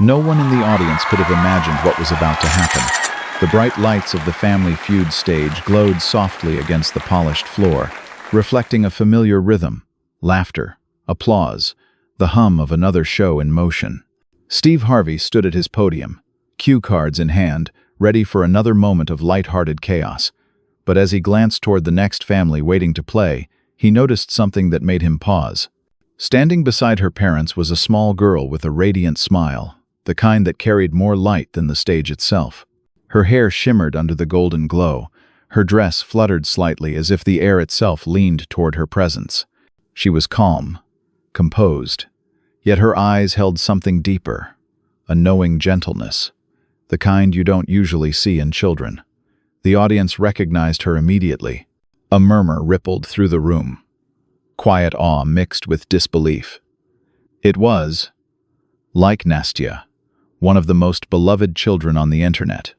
No one in the audience could have imagined what was about to happen. The bright lights of the Family Feud stage glowed softly against the polished floor, reflecting a familiar rhythm: laughter, applause, the hum of another show in motion. Steve Harvey stood at his podium, cue cards in hand, ready for another moment of light-hearted chaos. But as he glanced toward the next family waiting to play, he noticed something that made him pause. Standing beside her parents was a small girl with a radiant smile, the kind that carried more light than the stage itself. Her hair shimmered under the golden glow. Her dress fluttered slightly as if the air itself leaned toward her presence. She was calm, composed, yet her eyes held something deeper, a knowing gentleness, the kind you don't usually see in children. The audience recognized her immediately. A murmur rippled through the room, quiet awe mixed with disbelief. It was, like Nastya, one of the most beloved children on the internet,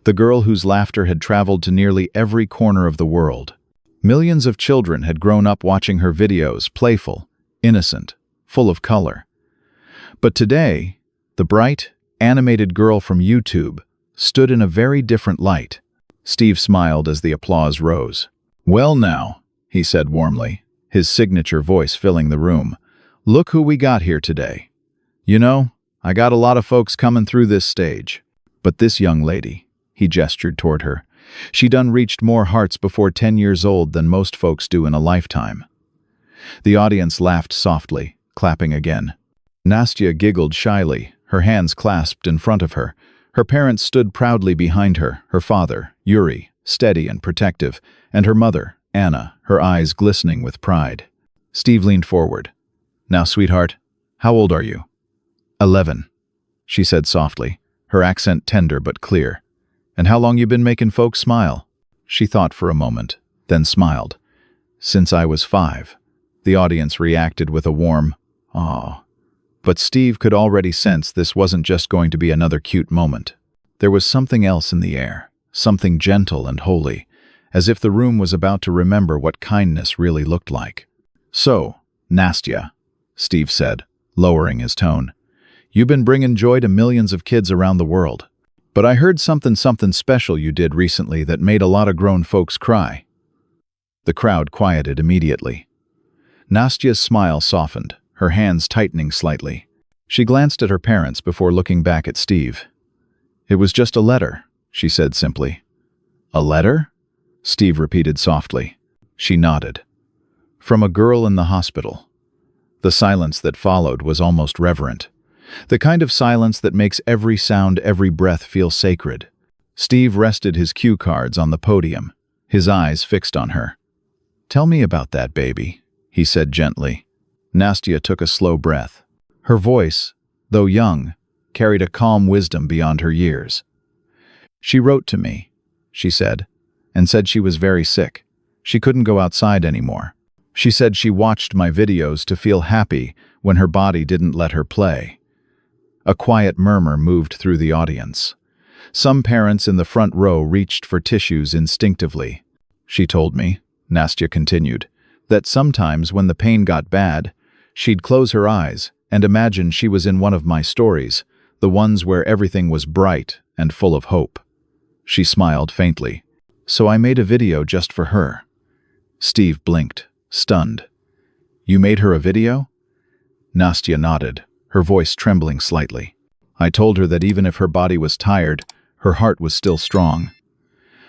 the girl whose laughter had traveled to nearly every corner of the world. Millions of children had grown up watching her videos, playful, innocent, full of color. But today, the bright, animated girl from YouTube stood in a very different light. Steve smiled as the applause rose. "Well now," he said warmly, his signature voice filling the room, "look who we got here today. You know, I got a lot of folks coming through this stage. But this young lady," he gestured toward her, "she done reached more hearts before 10 years old than most folks do in a lifetime." The audience laughed softly, clapping again. Nastya giggled shyly, her hands clasped in front of her. Her parents stood proudly behind her, her father, Yuri, steady and protective, and her mother, Anna, her eyes glistening with pride. Steve leaned forward. "Now, sweetheart, how old are you?" 11, she said softly, her accent tender but clear. "And how long you been making folks smile?" She thought for a moment, then smiled. "Since I was 5. The audience reacted with a warm, "Aw." But Steve could already sense this wasn't just going to be another cute moment. There was something else in the air, something gentle and holy, as if the room was about to remember what kindness really looked like. "So, Nastya," Steve said, lowering his tone, "you've been bringing joy to millions of kids around the world. But I heard something special you did recently that made a lot of grown folks cry." The crowd quieted immediately. Nastya's smile softened, her hands tightening slightly. She glanced at her parents before looking back at Steve. "It was just a letter," she said simply. "A letter?" Steve repeated softly. She nodded. "From a girl in the hospital." The silence that followed was almost reverent. The kind of silence that makes every sound, every breath feel sacred. Steve rested his cue cards on the podium, his eyes fixed on her. "Tell me about that, baby," he said gently. Nastya took a slow breath. Her voice, though young, carried a calm wisdom beyond her years. "She wrote to me," she said, "and said she was very sick. She couldn't go outside anymore. She said she watched my videos to feel happy when her body didn't let her play." A quiet murmur moved through the audience. Some parents in the front row reached for tissues instinctively. "She told me," Nastya continued, "that sometimes when the pain got bad, she'd close her eyes and imagine she was in one of my stories, the ones where everything was bright and full of hope." She smiled faintly. "So I made a video just for her." Steve blinked, stunned. "You made her a video?" Nastya nodded, her voice trembling slightly. "I told her that even if her body was tired, her heart was still strong.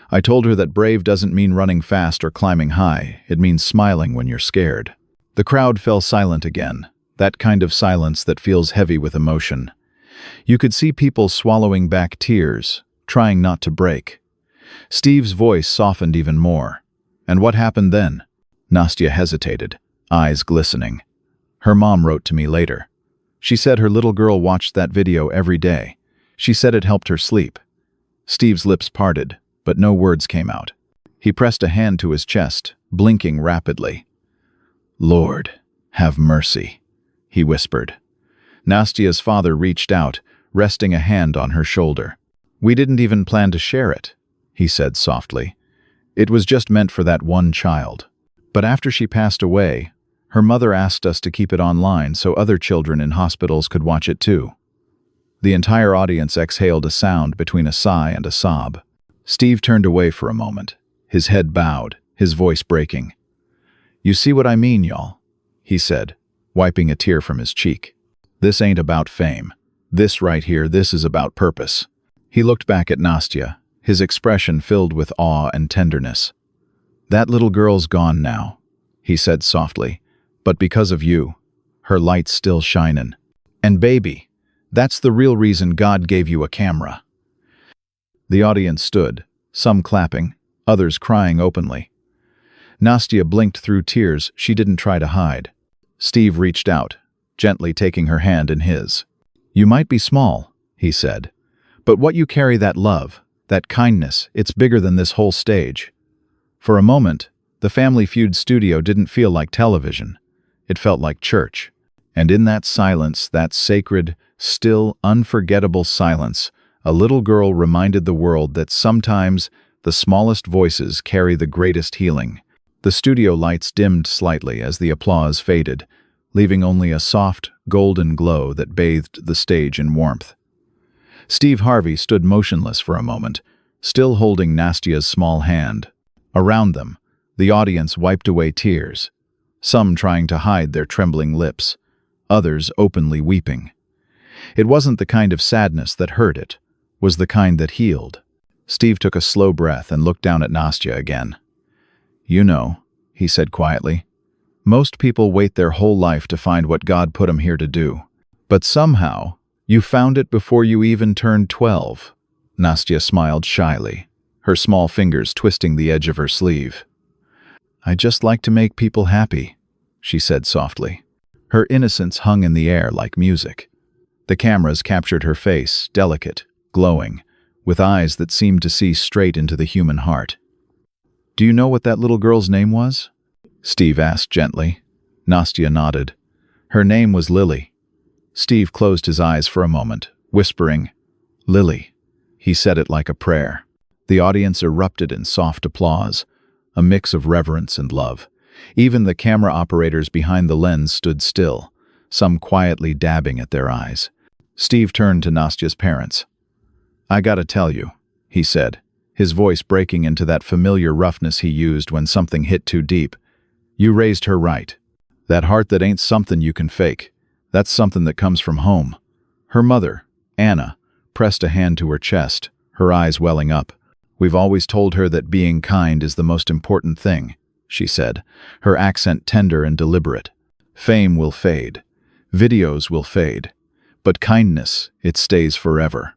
I told her that brave doesn't mean running fast or climbing high, it means smiling when you're scared." The crowd fell silent again, that kind of silence that feels heavy with emotion. You could see people swallowing back tears, trying not to break. Steve's voice softened even more. "And what happened then?" Nastya hesitated, eyes glistening. "Her mom wrote to me later. She said her little girl watched that video every day. She said it helped her sleep." Steve's lips parted, but no words came out. He pressed a hand to his chest, blinking rapidly. "Lord, have mercy," he whispered. Nastya's father reached out, resting a hand on her shoulder. "We didn't even plan to share it," he said softly. "It was just meant for that one child. But after she passed away, her mother asked us to keep it online so other children in hospitals could watch it too." The entire audience exhaled a sound between a sigh and a sob. Steve turned away for a moment, his head bowed, his voice breaking. "You see what I mean, y'all?" he said, wiping a tear from his cheek. "This ain't about fame. This right here, this is about purpose." He looked back at Nastya, his expression filled with awe and tenderness. "That little girl's gone now," he said softly, "but because of you, her light's still shinin'. And baby, that's the real reason God gave you a camera." The audience stood, some clapping, others crying openly. Nastya blinked through tears she didn't try to hide. Steve reached out, gently taking her hand in his. "You might be small," he said, "but what you carry, that love, that kindness, it's bigger than this whole stage." For a moment, the Family Feud studio didn't feel like television. It felt like church. And in that silence, that sacred, still, unforgettable silence, a little girl reminded the world that sometimes the smallest voices carry the greatest healing. The studio lights dimmed slightly as the applause faded, leaving only a soft, golden glow that bathed the stage in warmth. Steve Harvey stood motionless for a moment, still holding Nastya's small hand. Around them, the audience wiped away tears, some trying to hide their trembling lips, others openly weeping. It wasn't the kind of sadness that hurt, it was the kind that healed. Steve took a slow breath and looked down at Nastya again. "You know," he said quietly, "most people wait their whole life to find what God put them here to do. But somehow, you found it before you even turned 12. Nastya smiled shyly, her small fingers twisting the edge of her sleeve. "I just like to make people happy," she said softly. Her innocence hung in the air like music. The cameras captured her face, delicate, glowing, with eyes that seemed to see straight into the human heart. "Do you know what that little girl's name was?" Steve asked gently. Nastya nodded. "Her name was Lily." Steve closed his eyes for a moment, whispering, "Lily." He said it like a prayer. The audience erupted in soft applause, a mix of reverence and love. Even the camera operators behind the lens stood still, some quietly dabbing at their eyes. Steve turned to Nastya's parents. "I gotta tell you," he said, his voice breaking into that familiar roughness he used when something hit too deep. "You raised her right. That heart that ain't something you can fake. That's something that comes from home." Her mother, Anna, pressed a hand to her chest, her eyes welling up. "We've always told her that being kind is the most important thing," she said, her accent tender and deliberate. "Fame will fade. Videos will fade. But kindness, it stays forever."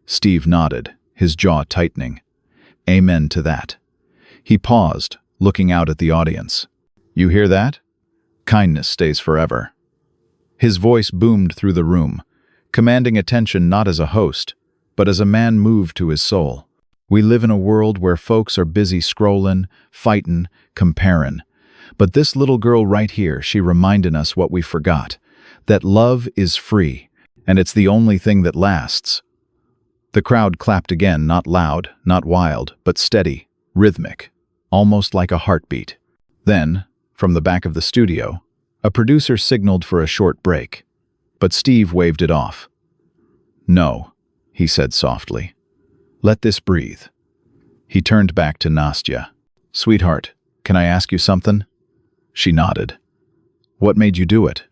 Steve nodded, his jaw tightening. "Amen to that." He paused, looking out at the audience. "You hear that? Kindness stays forever." His voice boomed through the room, commanding attention not as a host, but as a man moved to his soul. We live in a world where folks are busy scrollin', fightin', comparin'. But this little girl right here, she reminded us what we forgot, that love is free, and it's the only thing that lasts. The crowd clapped again, not loud, not wild, but steady, rhythmic, almost like a heartbeat. Then, from the back of the studio, a producer signaled for a short break, but Steve waved it off. "No," he said softly. "Let this breathe." He turned back to Nastya. "Sweetheart, can I ask you something?" She nodded. "What made you do it?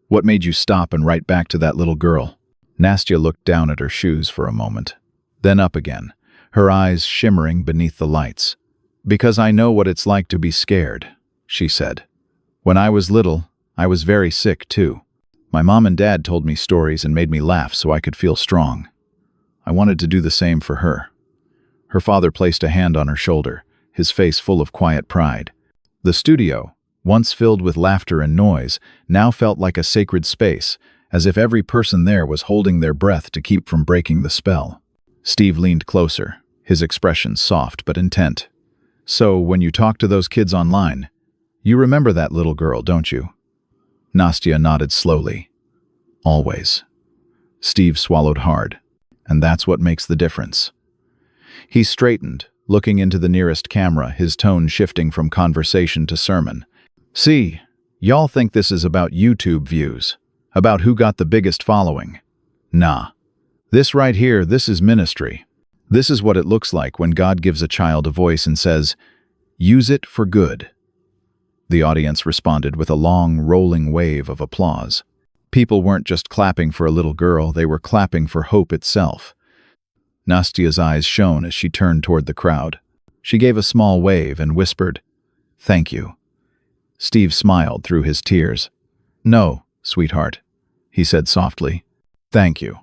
What made you stop and write back to that little girl?" Nastya looked down at her shoes for a moment, then up again, her eyes shimmering beneath the lights. "Because I know what it's like to be scared," she said. "When I was little, I was very sick too. My mom and dad told me stories and made me laugh so I could feel strong. I wanted to do the same for her." Her father placed a hand on her shoulder, his face full of quiet pride. The studio, once filled with laughter and noise, now felt like a sacred space, as if every person there was holding their breath to keep from breaking the spell. Steve leaned closer, his expression soft but intent. "So, when you talk to those kids online, you remember that little girl, don't you?" Nastya nodded slowly. "Always." Steve swallowed hard. "And that's what makes the difference." He straightened, looking into the nearest camera, his tone shifting from conversation to sermon. "See, y'all think this is about YouTube views, about who got the biggest following. Nah, This right here, this is ministry. This is what it looks like when God gives a child a voice and says, "Use it for good." The audience responded with a long, rolling wave of applause. People weren't just clapping for a little girl, they were clapping for hope itself. Nastya's eyes shone as she turned toward the crowd. She gave a small wave and whispered, "Thank you." Steve smiled through his tears. "No, sweetheart," he said softly. "Thank you."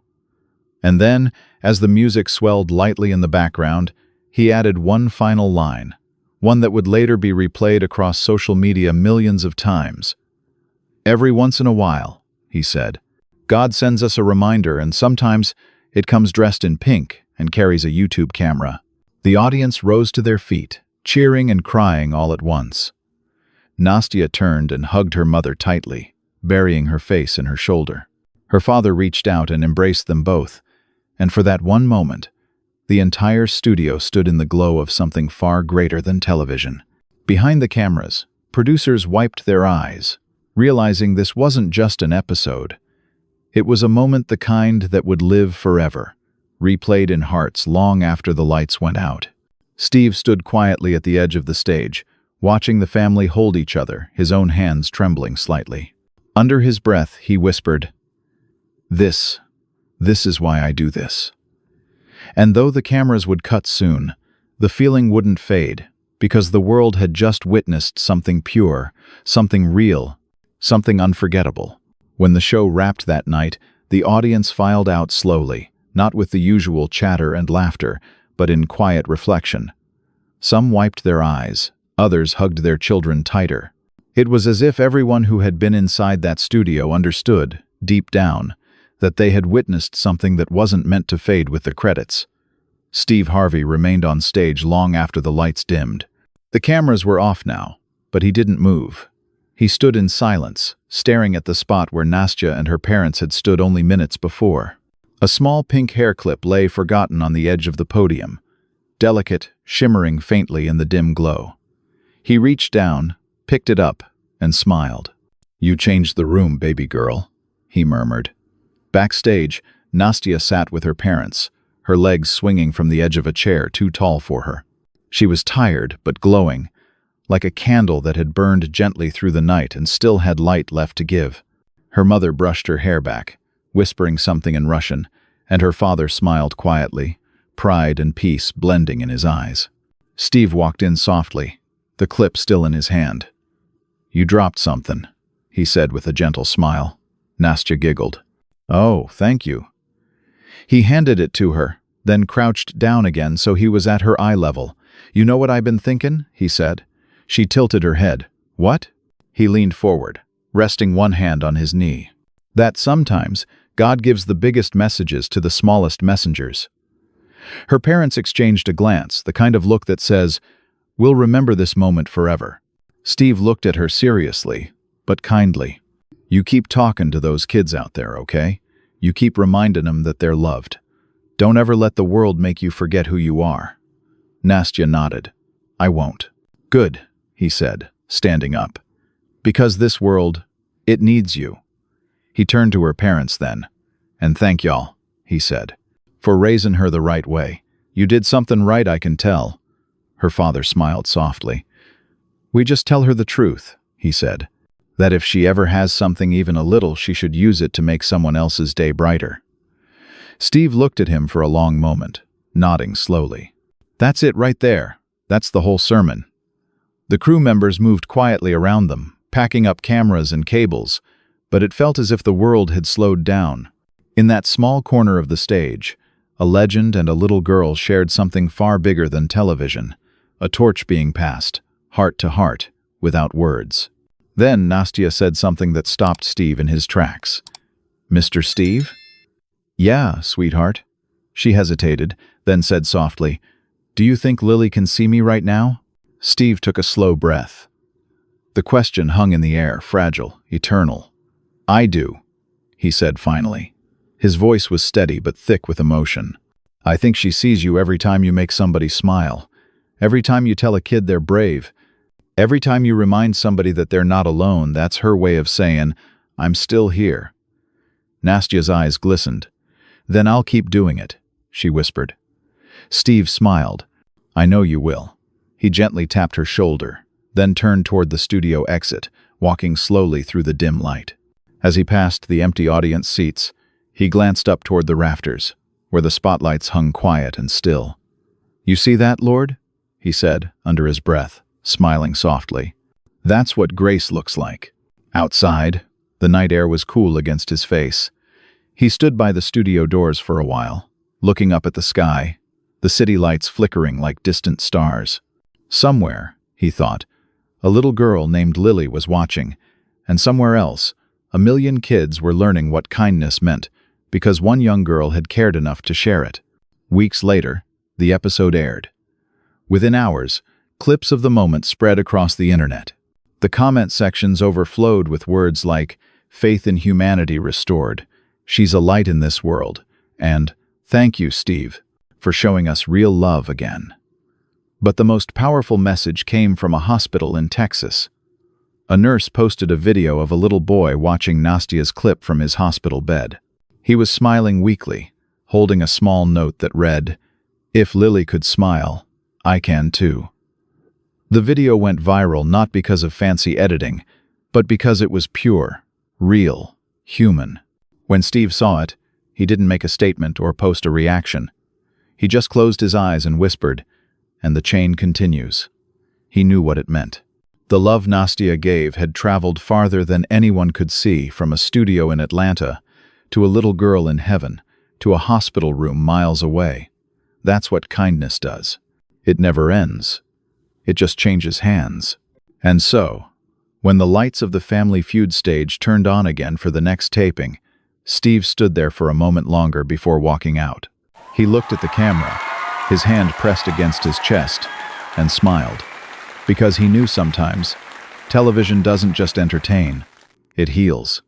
And then, as the music swelled lightly in the background, he added one final line, one that would later be replayed across social media millions of times. "Every once in a while," he said, "God sends us a reminder, and sometimes it comes dressed in pink and carries a YouTube camera." The audience rose to their feet, cheering and crying all at once. Nastya turned and hugged her mother tightly, burying her face in her shoulder. Her father reached out and embraced them both, and for that one moment, the entire studio stood in the glow of something far greater than television. Behind the cameras, producers wiped their eyes, realizing this wasn't just an episode. It was a moment the kind that would live forever, replayed in hearts long after the lights went out. Steve stood quietly at the edge of the stage, watching the family hold each other, his own hands trembling slightly. Under his breath, he whispered, This is why I do this." And though the cameras would cut soon, the feeling wouldn't fade, because the world had just witnessed something pure, something real, something unforgettable. When the show wrapped that night, the audience filed out slowly, not with the usual chatter and laughter, but in quiet reflection. Some wiped their eyes, others hugged their children tighter. It was as if everyone who had been inside that studio understood, deep down, that they had witnessed something that wasn't meant to fade with the credits. Steve Harvey remained on stage long after the lights dimmed. The cameras were off now, but he didn't move. He stood in silence, staring at the spot where Nastya and her parents had stood only minutes before. A small pink hair clip lay forgotten on the edge of the podium, delicate, shimmering faintly in the dim glow. He reached down, picked it up, and smiled. "You changed the room, baby girl," he murmured. Backstage, Nastya sat with her parents, her legs swinging from the edge of a chair too tall for her. She was tired but glowing, like a candle that had burned gently through the night and still had light left to give. Her mother brushed her hair back, whispering something in Russian, and her father smiled quietly, pride and peace blending in his eyes. Steve walked in softly, the clip still in his hand. "You dropped something," he said with a gentle smile. Nastya giggled. "Oh, thank you." He handed it to her, then crouched down again so he was at her eye level. "You know what I've been thinking?" he said. She tilted her head. "What?" He leaned forward, resting one hand on his knee. "That sometimes God gives the biggest messages to the smallest messengers." Her parents exchanged a glance, the kind of look that says, "We'll remember this moment forever." Steve looked at her seriously, but kindly. "You keep talking to those kids out there, okay? You keep reminding them that they're loved. Don't ever let the world make you forget who you are." Nastya nodded. "I won't." "Good," he said, standing up. "Because this world, it needs you." He turned to her parents then. "And thank y'all," he said, "for raising her the right way. You did something right, I can tell." Her father smiled softly. "We just tell her the truth," he said. "That if she ever has something even a little, she should use it to make someone else's day brighter." Steve looked at him for a long moment, nodding slowly. "That's it right there. That's the whole sermon." The crew members moved quietly around them, packing up cameras and cables, but it felt as if the world had slowed down. In that small corner of the stage, a legend and a little girl shared something far bigger than television, a torch being passed, heart to heart, without words. Then Nastya said something that stopped Steve in his tracks. "Mr. Steve?" "Yeah, sweetheart." She hesitated, then said softly, "Do you think Lily can see me right now?" Steve took a slow breath. The question hung in the air, fragile, eternal. "I do," he said finally. His voice was steady but thick with emotion. "I think she sees you every time you make somebody smile, every time you tell a kid they're brave, every time you remind somebody that they're not alone. That's her way of saying, 'I'm still here.'" Nastya's eyes glistened. "Then I'll keep doing it," she whispered. Steve smiled. "I know you will." He gently tapped her shoulder, then turned toward the studio exit, walking slowly through the dim light. As he passed the empty audience seats, he glanced up toward the rafters, where the spotlights hung quiet and still. "You see that, Lord?" he said, under his breath, smiling softly. "That's what grace looks like." Outside, the night air was cool against his face. He stood by the studio doors for a while, looking up at the sky, the city lights flickering like distant stars. Somewhere, he thought, a little girl named Lily was watching, and somewhere else, a million kids were learning what kindness meant, because one young girl had cared enough to share it. Weeks later, the episode aired. Within hours, clips of the moment spread across the internet. The comment sections overflowed with words like, "Faith in humanity restored," "She's a light in this world," and "Thank you, Steve, for showing us real love again." But the most powerful message came from a hospital in Texas. A nurse posted a video of a little boy watching Nastya's clip from his hospital bed. He was smiling weakly, holding a small note that read, "If Lily could smile, I can too." The video went viral not because of fancy editing, but because it was pure, real, human. When Steve saw it, he didn't make a statement or post a reaction. He just closed his eyes and whispered, "And the chain continues." He knew what it meant. The love Nastya gave had traveled farther than anyone could see, from a studio in Atlanta, to a little girl in heaven, to a hospital room miles away. That's what kindness does. It never ends. It just changes hands. And so, when the lights of the Family Feud stage turned on again for the next taping, Steve stood there for a moment longer before walking out. He looked at the camera, his hand pressed against his chest, and smiled. Because he knew sometimes, television doesn't just entertain, it heals.